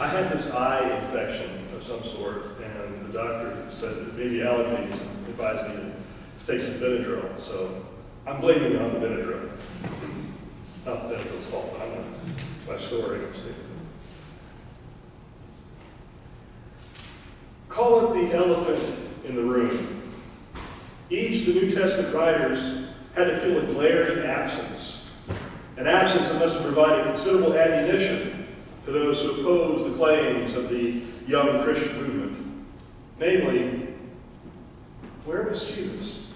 I had this eye infection of some sort, and the doctor said that maybe allergies and advised me to take some Benadryl. So I'm blaming it on the Benadryl. It's not the Benadryl's fault, but it's my story. Call it the elephant in the room. Each of the New Testament writers had to feel a glaring absence, an absence that must have provided considerable ammunition to those who opposed the claims of the young Christian movement. Namely, where was Jesus?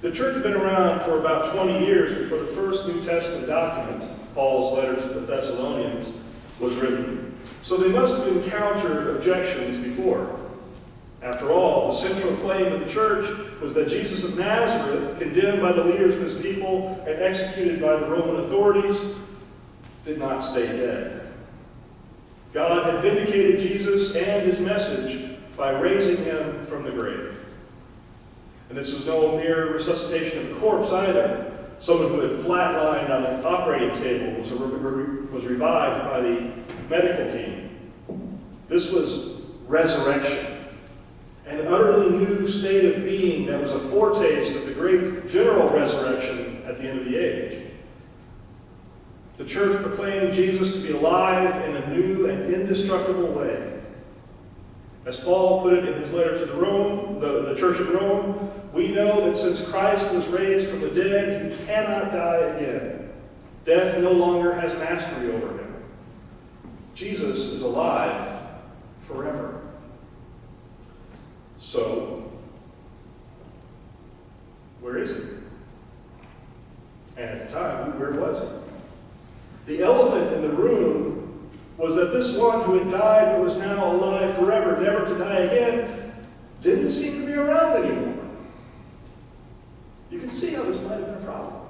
The church had been around for about 20 years before the first New Testament document, Paul's letter to the Thessalonians, was written. So they must have encountered objections before. After all, the central claim of the church was that Jesus of Nazareth, condemned by the leaders of his people and executed by the Roman authorities, did not stay dead. God had vindicated Jesus and his message by raising him from the grave. And this was no mere resuscitation of a corpse either. Someone who had flatlined on an operating table was revived by the medical team. This was resurrection, an utterly new state of being that was a foretaste of the great general resurrection at the end of the age. The church proclaimed Jesus to be alive in a new and indestructible way. As Paul put it in his letter to the church at Rome, we know that since Christ was raised from the dead, he cannot die again. Death no longer has mastery over him. Jesus is alive forever. So, where is he? And at the time, where was he? The elephant in the room was that this one who had died but was now alive forever, never to die again, didn't seem to be around anymore. You can see how this might have been a problem.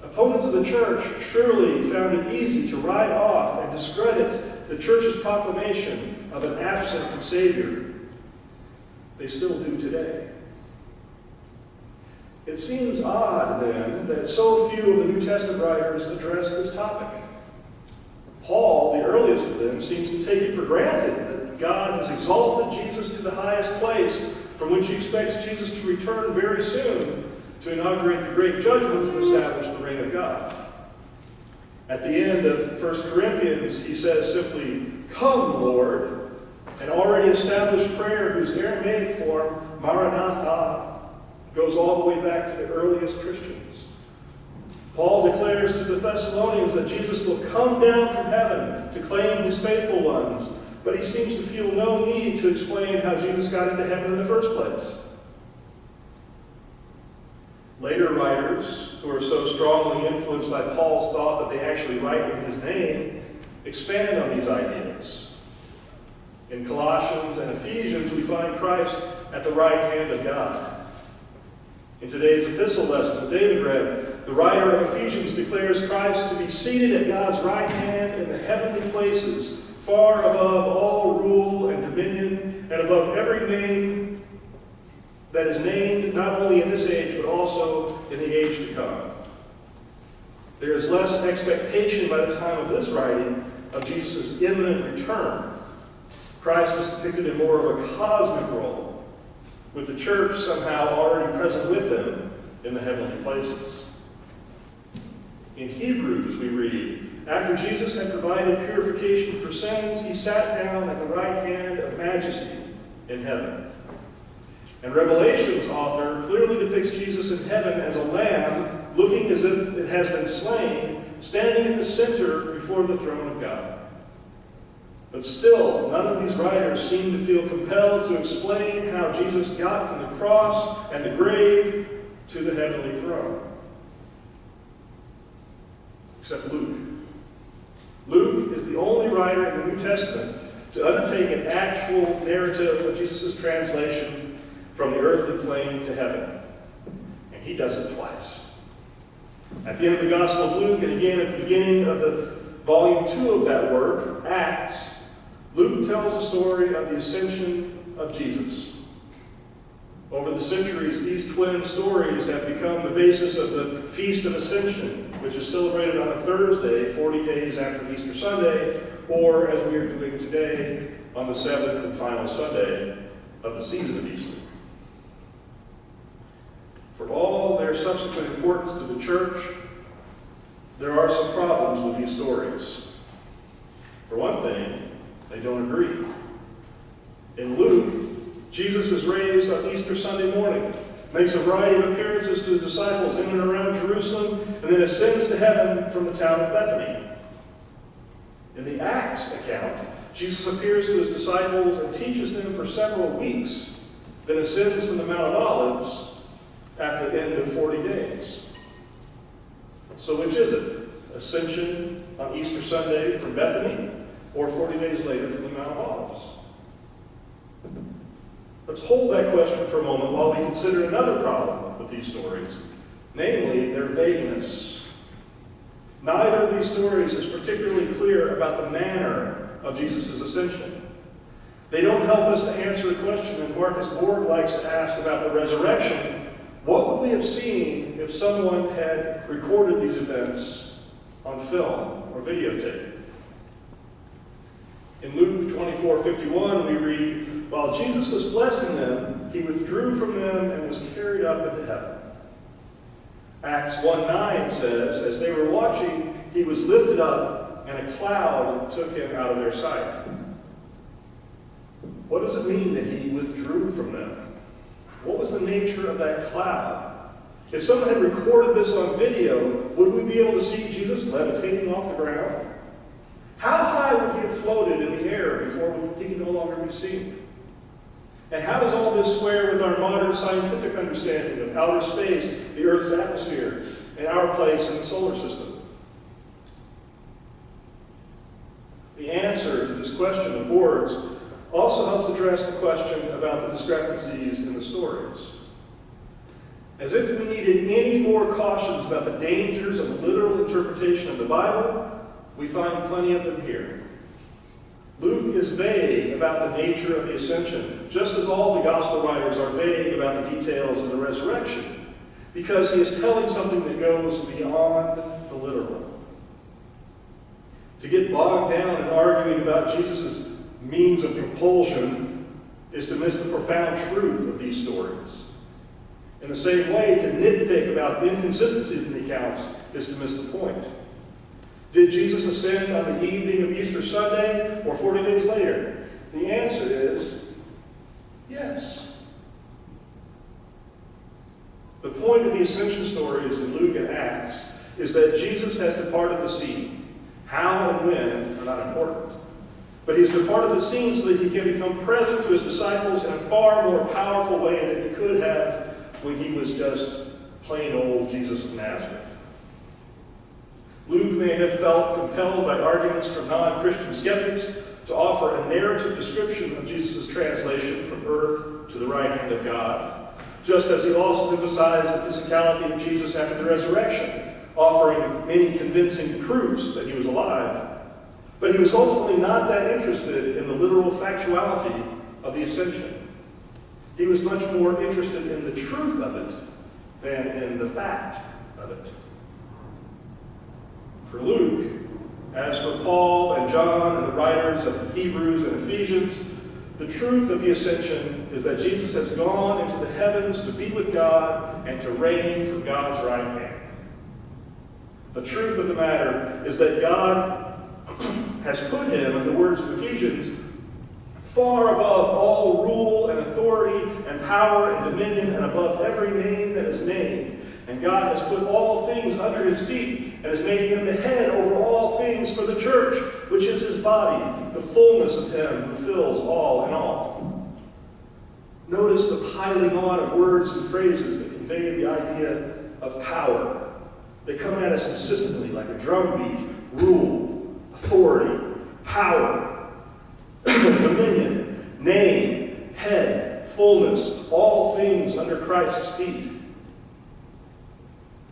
Opponents of the church surely found it easy to write off and discredit the church's proclamation of an absent Savior. They still do today. It seems odd, then, that so few of the New Testament writers address this topic. Paul, the earliest of them, seems to take it for granted that God has exalted Jesus to the highest place, from which he expects Jesus to return very soon to inaugurate the great judgment and establish the reign of God. At the end of 1 Corinthians, he says simply, "Come, Lord," an already established prayer whose Aramaic form, Maranatha, goes all the way back to the earliest Christians. Paul declares to the Thessalonians that Jesus will come down from heaven to claim his faithful ones, but he seems to feel no need to explain how Jesus got into heaven in the first place. Later writers, who are so strongly influenced by Paul's thought that they actually write in his name, expand on these ideas. In Colossians and Ephesians, we find Christ at the right hand of God. In today's epistle lesson that David read, the writer of Ephesians declares Christ to be seated at God's right hand in the heavenly places, far above all rule and dominion, and above every name that is named not only in this age, but also in the age to come. There is less expectation by the time of this writing of Jesus' imminent return. Christ is depicted in more of a cosmic role, with the church somehow already present with him in the heavenly places. In Hebrews, we read, after Jesus had provided purification for sins, he sat down at the right hand of majesty in heaven. And Revelation's author clearly depicts Jesus in heaven as a lamb, looking as if it has been slain, standing in the center before the throne of God. But still, none of these writers seem to feel compelled to explain how Jesus got from the cross and the grave to the heavenly throne. Except Luke. Luke is the only writer in the New Testament to undertake an actual narrative of Jesus' translation from the earthly plane to heaven. And he does it twice. At the end of the Gospel of Luke, and again at the beginning of the volume 2 of that work, Acts, Luke tells the story of the ascension of Jesus. Over the centuries, these twin stories have become the basis of the Feast of Ascension, which is celebrated on a Thursday, 40 days after Easter Sunday, or as we are doing today, on the seventh and final Sunday of the season of Easter. For all their subsequent importance to the church, there are some problems with these stories. For one thing, they don't agree. In Luke, Jesus is raised on Easter Sunday morning, makes a variety of appearances to his disciples in and around Jerusalem, and then ascends to heaven from the town of Bethany. In the Acts account, Jesus appears to his disciples and teaches them for several weeks, then ascends from the Mount of Olives at the end of 40 days. So which is it? Ascension on Easter Sunday from Bethany, or 40 days later from the Mount of Olives? Let's hold that question for a moment while we consider another problem with these stories, namely their vagueness. Neither of these stories is particularly clear about the manner of Jesus' ascension. They don't help us to answer the question that Marcus Borg likes to ask about the resurrection. What would we have seen if someone had recorded these events on film or videotape? In Luke 24:51, we read, "While Jesus was blessing them, he withdrew from them and was carried up into heaven." Acts 1:9 says, "As they were watching, he was lifted up, and a cloud took him out of their sight." What does it mean that he withdrew from them? What was the nature of that cloud? If someone had recorded this on video, would we be able to see Jesus levitating off the ground? How high would he have floated in the air before he could no longer be seen? And how does all this square with our modern scientific understanding of outer space, the Earth's atmosphere, and our place in the solar system? The answer to this question of Borg's also helps address the question about the discrepancies in the stories. As if we needed any more cautions about the dangers of literal interpretation of the Bible, we find plenty of them here. Luke is vague about the nature of the ascension, just as all the gospel writers are vague about the details of the resurrection, because he is telling something that goes beyond the literal. To get bogged down in arguing about Jesus' means of propulsion is to miss the profound truth of these stories. In the same way, to nitpick about the inconsistencies in the accounts is to miss the point. Did Jesus ascend on the evening of Easter Sunday or 40 days later? The answer is yes. The point of the ascension stories in Luke and Acts is that Jesus has departed the scene. How and when are not important. But he's departed the scene so that he can become present to his disciples in a far more powerful way than he could have when he was just plain old Jesus of Nazareth. Luke may have felt compelled by arguments from non-Christian skeptics to offer a narrative description of Jesus' translation from earth to the right hand of God, just as he also emphasized the physicality of Jesus after the resurrection, offering many convincing proofs that he was alive. But he was ultimately not that interested in the literal factuality of the ascension. He was much more interested in the truth of it than in the fact of it. For Luke, as for Paul and John and the writers of Hebrews and Ephesians, the truth of the ascension is that Jesus has gone into the heavens to be with God and to reign from God's right hand. The truth of the matter is that God has put him, in the words of Ephesians, far above all rule and authority and power and dominion and above every name that is named. And God has put all things under his feet and has made him the head over all things for the church, which is his body, the fullness of him who fills all in all. Notice the piling on of words and phrases that convey the idea of power. They come at us insistently like a drumbeat: rule, authority, power, dominion, name, head, fullness, all things under Christ's feet.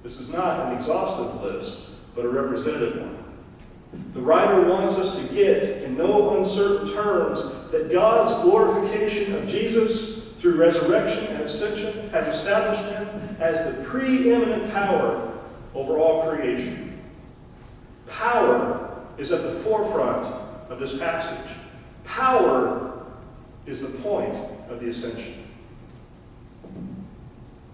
This is not an exhaustive list, but a representative one. The writer wants us to get, in no uncertain terms, that God's glorification of Jesus through resurrection and ascension has established him as the preeminent power over all creation. Power is at the forefront of this passage. Power is the point of the ascension.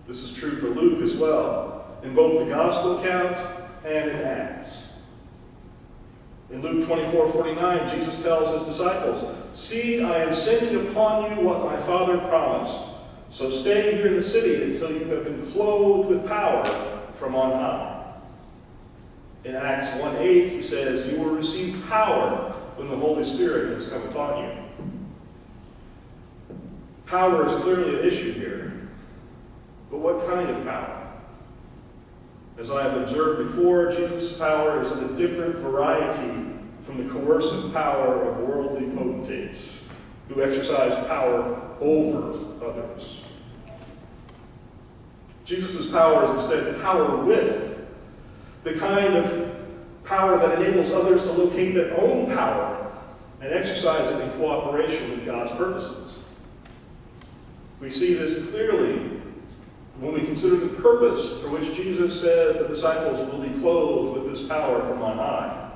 This is true for Luke as well, in both the gospel account and in Acts. In Luke 24:49, Jesus tells his disciples, "See, I am sending upon you what my Father promised. So stay here in the city until you have been clothed with power from on high." In Acts 1:8, he says, "You will receive power when the Holy Spirit has come upon you." Power is clearly an issue here. But what kind of power? As I have observed before, Jesus' power is of a different variety from the coercive power of worldly potentates who exercise power over others. Jesus' power is instead power with, the kind of power that enables others to locate their own power and exercise it in cooperation with God's purposes. We see this clearly when we consider the purpose for which Jesus says the disciples will be clothed with this power from on high.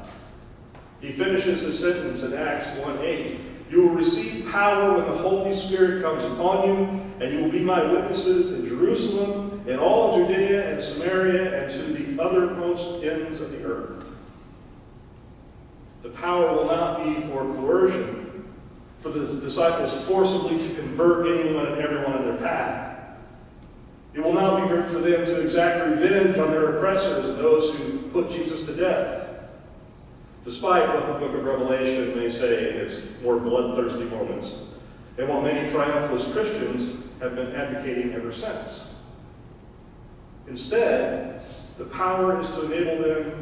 He finishes his sentence in Acts 1:8. "You will receive power when the Holy Spirit comes upon you, and you will be my witnesses in Jerusalem, in all Judea and Samaria, and to the uttermost ends of the earth." The power will not be for coercion, for the disciples forcibly to convert anyone and everyone in their path. It will not be for them to exact revenge on their oppressors and those who put Jesus to death, despite what the book of Revelation may say in its more bloodthirsty moments, and what many triumphalist Christians have been advocating ever since. Instead, the power is to enable them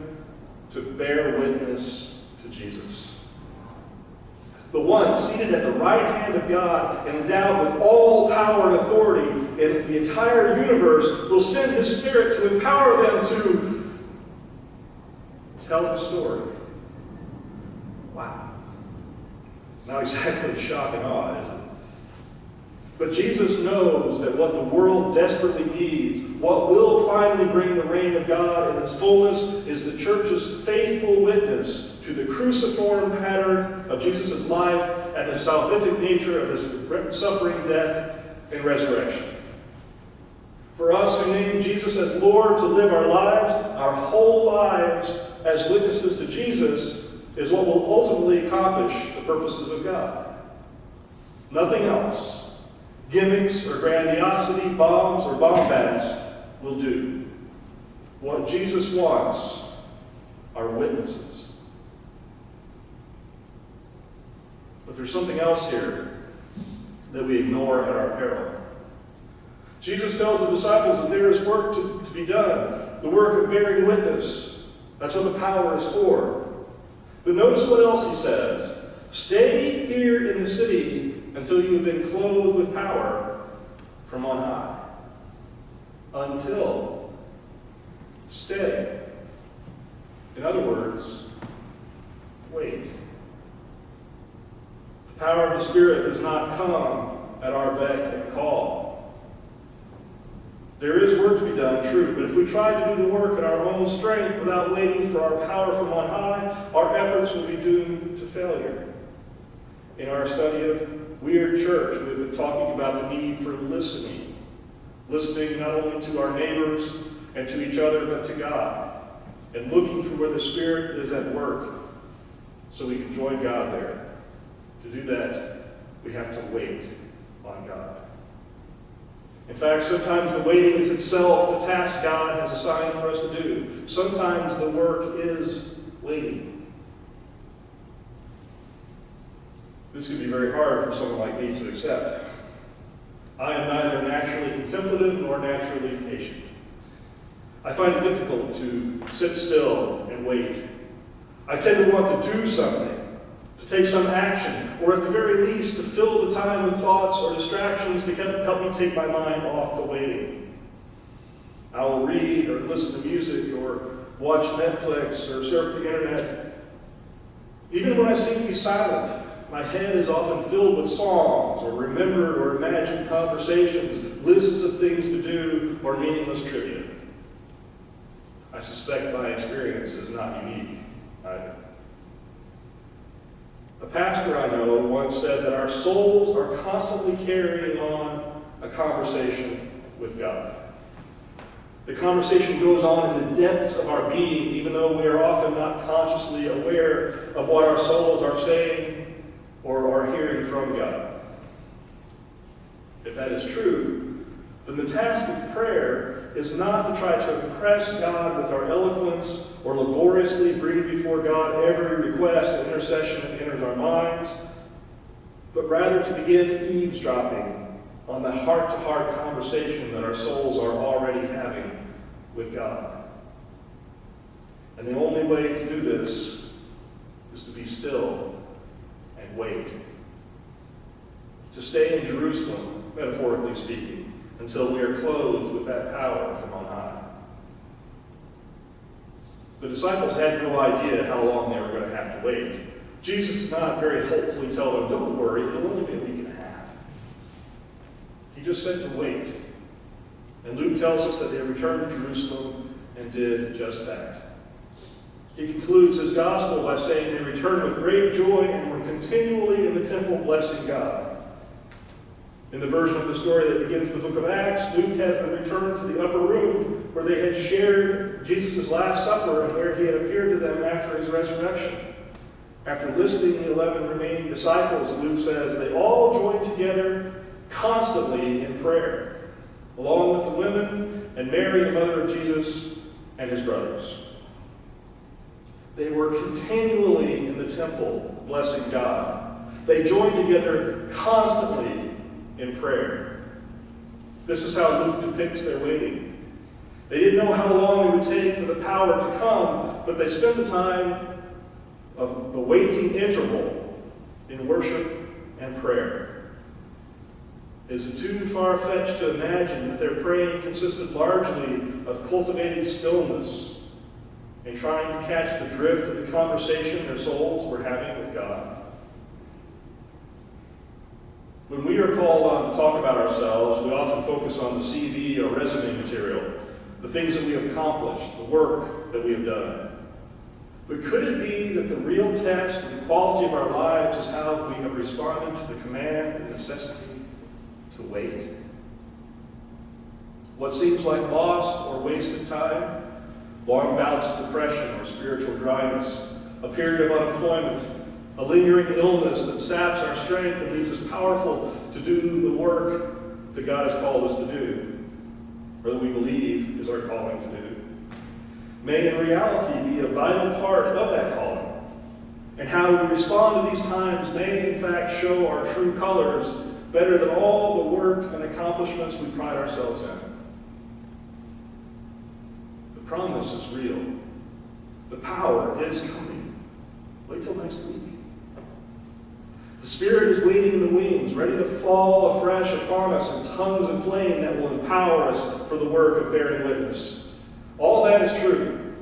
to bear witness to Jesus. The one seated at the right hand of God and endowed with all power and authority in the entire universe will send his Spirit to empower them to tell his story. Wow. Not exactly shock and awe, is it? But Jesus knows that what the world desperately needs, what will finally bring the reign of God in its fullness, is the church's faithful witness to the cruciform pattern of Jesus' life and the salvific nature of his suffering, death, and resurrection. For us who name Jesus as Lord to live our lives, our whole lives as witnesses to Jesus, is what will ultimately accomplish the purposes of God. Nothing else. Gimmicks or grandiosity, bombs or bombast will do. What Jesus wants are witnesses. But there's something else here that we ignore at our peril. Jesus tells the disciples that there is work to be done, the work of bearing witness. That's what the power is for. But notice what else he says. Stay here in the city until you have been clothed with power from on high. Until. Stay. In other words, wait. The power of the Spirit does not come at our beck and call. There is work to be done, true, but if we try to do the work in our own strength without waiting for our power from on high, our efforts will be doomed to failure. In our study of Weird Church, we've been talking about the need for listening. Listening not only to our neighbors and to each other, but to God. And looking for where the Spirit is at work so we can join God there. To do that, we have to wait on God. In fact, sometimes the waiting is itself the task God has assigned for us to do. Sometimes the work is waiting. This can be very hard for someone like me to accept. I am neither naturally contemplative nor naturally patient. I find it difficult to sit still and wait. I tend to want to do something, to take some action, or at the very least to fill the time with thoughts or distractions to help me take my mind off the waiting. I will read or listen to music or watch Netflix or surf the internet. Even when I seem to be silent, my head is often filled with songs or remembered or imagined conversations, lists of things to do, or meaningless trivia. I suspect my experience is not unique either. A pastor I know once said that our souls are constantly carrying on a conversation with God. The conversation goes on in the depths of our being, even though we are often not consciously aware of what our souls are saying or are hearing from God. If that is true, then the task of prayer is not to try to impress God with our eloquence or laboriously bring before God every request and intercession that enters our minds, but rather to begin eavesdropping on the heart-to-heart conversation that our souls are already having with God. And the only way to do this is to be still and wait. To stay in Jerusalem, metaphorically speaking, until we are clothed with that power from on high. The disciples had no idea how long they were going to have to wait. Jesus did not very hopefully tell them, don't worry, it'll only be a week and a half. He just said to wait. And Luke tells us that they returned to Jerusalem and did just that. He concludes his gospel by saying they returned with great joy and were continually in the temple blessing God. In the version of the story that begins the book of Acts, Luke has them return to the upper room where they had shared Jesus' Last Supper and where he had appeared to them after his resurrection. After listing the 11 remaining disciples, Luke says, they all joined together constantly in prayer, along with the women and Mary, the mother of Jesus, and his brothers. They were continually in the temple blessing God. They joined together constantly in prayer. This is how Luke depicts their waiting. They didn't know how long it would take for the power to come, but they spent the time of the waiting interval in worship and prayer. Is it too far-fetched to imagine that their praying consisted largely of cultivating stillness and trying to catch the drift of the conversation their souls were having with God? When we are called on to talk about ourselves, we often focus on the CV or resume material, the things that we have accomplished, the work that we have done. But could it be that the real test of the quality of our lives is how we have responded to the command and necessity to wait? What seems like lost or wasted time, long bouts of depression or spiritual dryness, a period of unemployment, a lingering illness that saps our strength and leaves us powerful to do the work that God has called us to do, or that we believe is our calling to do, may in reality be a vital part of that calling. And how we respond to these times may in fact show our true colors better than all the work and accomplishments we pride ourselves in. The promise is real. The power is coming. Wait till next week. The Spirit is waiting in the wings, ready to fall afresh upon us in tongues of flame that will empower us for the work of bearing witness. All that is true,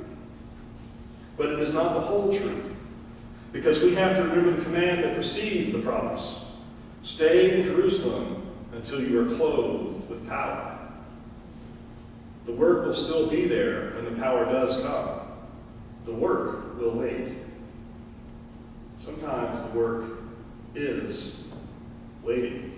but it is not the whole truth, because we have to remember the command that precedes the promise. Stay in Jerusalem until you are clothed with power. The work will still be there when the power does come. The work will wait. Sometimes the work is waiting.